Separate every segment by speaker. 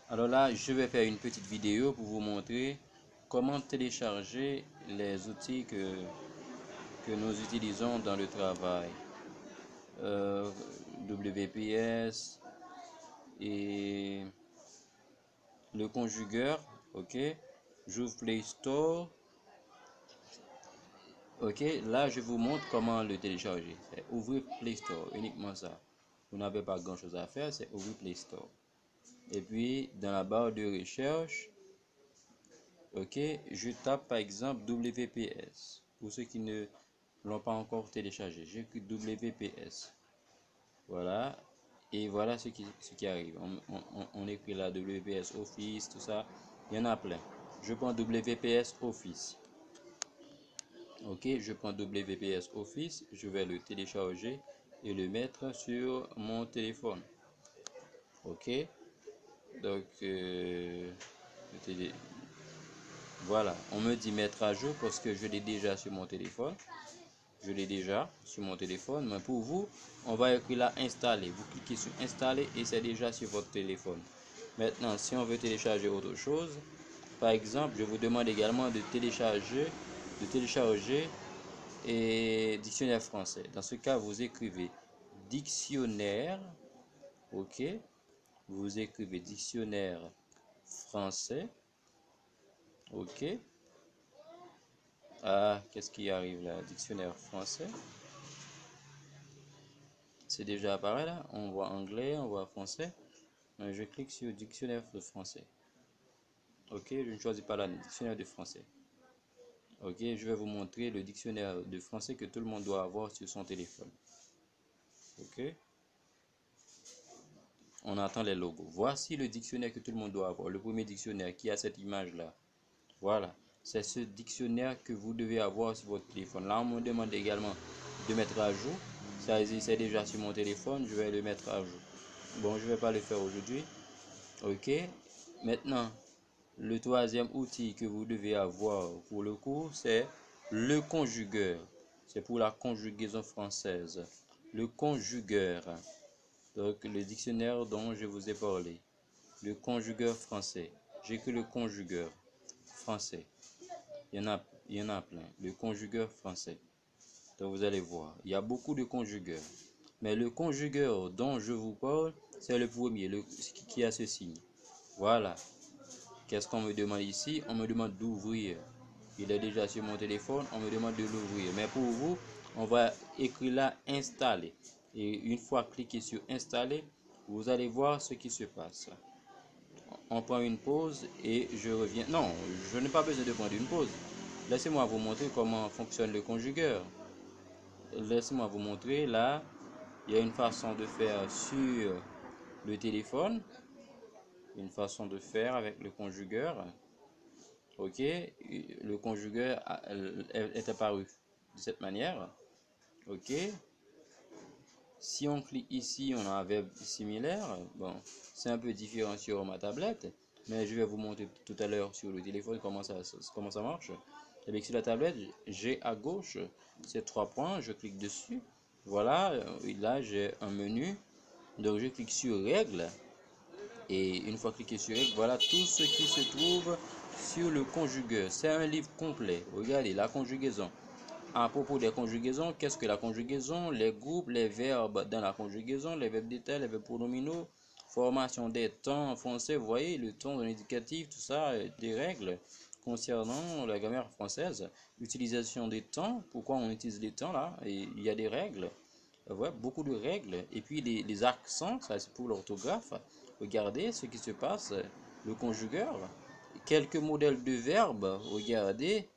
Speaker 1: Alors là, je vais faire une petite vidéo pour vous montrer comment télécharger les outils que nous utilisons dans le travail. Euh, WPS et le conjugueur, ok. J'ouvre Play Store, ok. Là, je vous montre comment le télécharger. C'est ouvrir Play Store, uniquement ça. Vous n'avez pas grand chose à faire, c'est ouvrir Play Store. Et puis, dans la barre de recherche, ok, je tape par exemple WPS. Pour ceux qui ne l'ont pas encore téléchargé, j'écris WPS. Voilà. Et voilà ce qui arrive. On écrit là WPS Office, tout ça. Il y en a plein. Je prends WPS Office. Ok, je prends WPS Office. Je vais le télécharger et le mettre sur mon téléphone. Ok. Donc, voilà. On me dit mettre à jour parce que je l'ai déjà sur mon téléphone. Je l'ai déjà sur mon téléphone, mais pour vous, on va écrire là installer. Vous cliquez sur installer et c'est déjà sur votre téléphone. Maintenant, si on veut télécharger autre chose, par exemple, je vous demande également de télécharger et dictionnaire français. Dans ce cas, vous écrivez dictionnaire, ok, vous écrivez dictionnaire français, ok. Ah, qu'est-ce qui arrive là? Dictionnaire français. C'est déjà apparu là. On voit anglais, on voit français. Je clique sur dictionnaire de français. Ok, je ne choisis pas la dictionnaire de français. Ok, je vais vous montrer le dictionnaire de français que tout le monde doit avoir sur son téléphone. Ok, on attend les logos. Voici le dictionnaire que tout le monde doit avoir. Le premier dictionnaire qui a cette image là. Voilà, c'est ce dictionnaire que vous devez avoir sur votre téléphone. Là, on me demande également de mettre à jour. Ça c'est déjà sur mon téléphone, je vais le mettre à jour. Bon, je vais pas le faire aujourd'hui. Ok, maintenant, le troisième outil que vous devez avoir pour le cours, c'est le conjugueur. C'est pour la conjugaison française. Le conjugueur. Donc, le dictionnaire dont je vous ai parlé. Le conjugueur français. J'écris le conjugueur français. Il y en a plein. Le conjugueur français. Donc, vous allez voir. Il y a beaucoup de conjugueurs. Mais le conjugueur dont je vous parle, c'est le premier, qui a ce signe. Voilà. Qu'est-ce qu'on me demande ici? On me demande d'ouvrir. Il est déjà sur mon téléphone, on me demande de l'ouvrir. Mais pour vous, on va écrire là installer. Et une fois cliqué sur installer, vous allez voir ce qui se passe. On prend une pause et je reviens. Non, je n'ai pas besoin de prendre une pause. Laissez-moi vous montrer comment fonctionne le conjugueur. Laissez-moi vous montrer là. Il y a une façon de faire sur le téléphone. Une façon de faire avec le conjugueur. Ok, le conjugueur est apparu de cette manière. Ok, si on clique ici, on a un verbe similaire. Bon, c'est un peu différent sur ma tablette, mais je vais vous montrer tout à l'heure sur le téléphone comment ça marche. Et bien, sur la tablette, j'ai à gauche ces trois points, je clique dessus. Voilà, là j'ai un menu. Donc je clique sur règles. Et une fois cliqué sur règles, voilà tout ce qui se trouve sur le conjugueur. C'est un livre complet. Regardez la conjugaison. À propos des conjugaisons, qu'est-ce que la conjugaison? Les groupes, les verbes dans la conjugaison, les verbes détails, les verbes pronominaux, formation des temps en français, vous voyez, le temps indicatif, tout ça, des règles concernant la grammaire française, utilisation des temps, pourquoi on utilise les temps là, et il y a des règles, ouais, beaucoup de règles, et puis les accents, ça c'est pour l'orthographe, regardez ce qui se passe, le conjugueur, quelques modèles de verbes, regardez,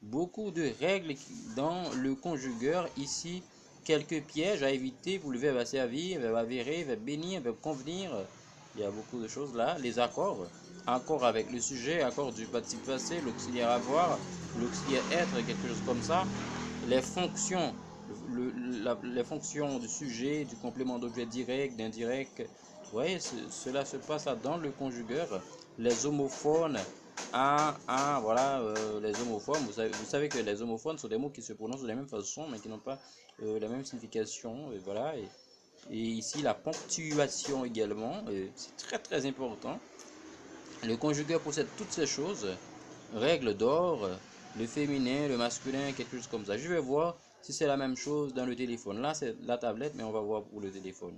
Speaker 1: beaucoup de règles dans le conjugueur. Ici, quelques pièges à éviter pour le verbe à servir, verbe avérer, verbe bénir, verbe convenir. Il y a beaucoup de choses là. Les accords. Accord avec le sujet, accord du participe passé, l'auxiliaire avoir, l'auxiliaire être, quelque chose comme ça. Les fonctions. Les fonctions du sujet, du complément d'objet direct, d'indirect. Vous voyez, cela se passe là dans le conjugueur. Les homophones, voilà, les homophones, vous savez que les homophones sont des mots qui se prononcent de la même façon, mais qui n'ont pas la même signification, voilà, et ici la ponctuation également, c'est très très important, Le conjugateur possède toutes ces choses, règles d'or, le féminin, le masculin, quelque chose comme ça. Je vais voir si c'est la même chose dans le téléphone. Là, c'est la tablette, mais on va voir pour le téléphone.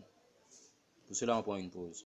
Speaker 1: Pour cela, on prend une pause.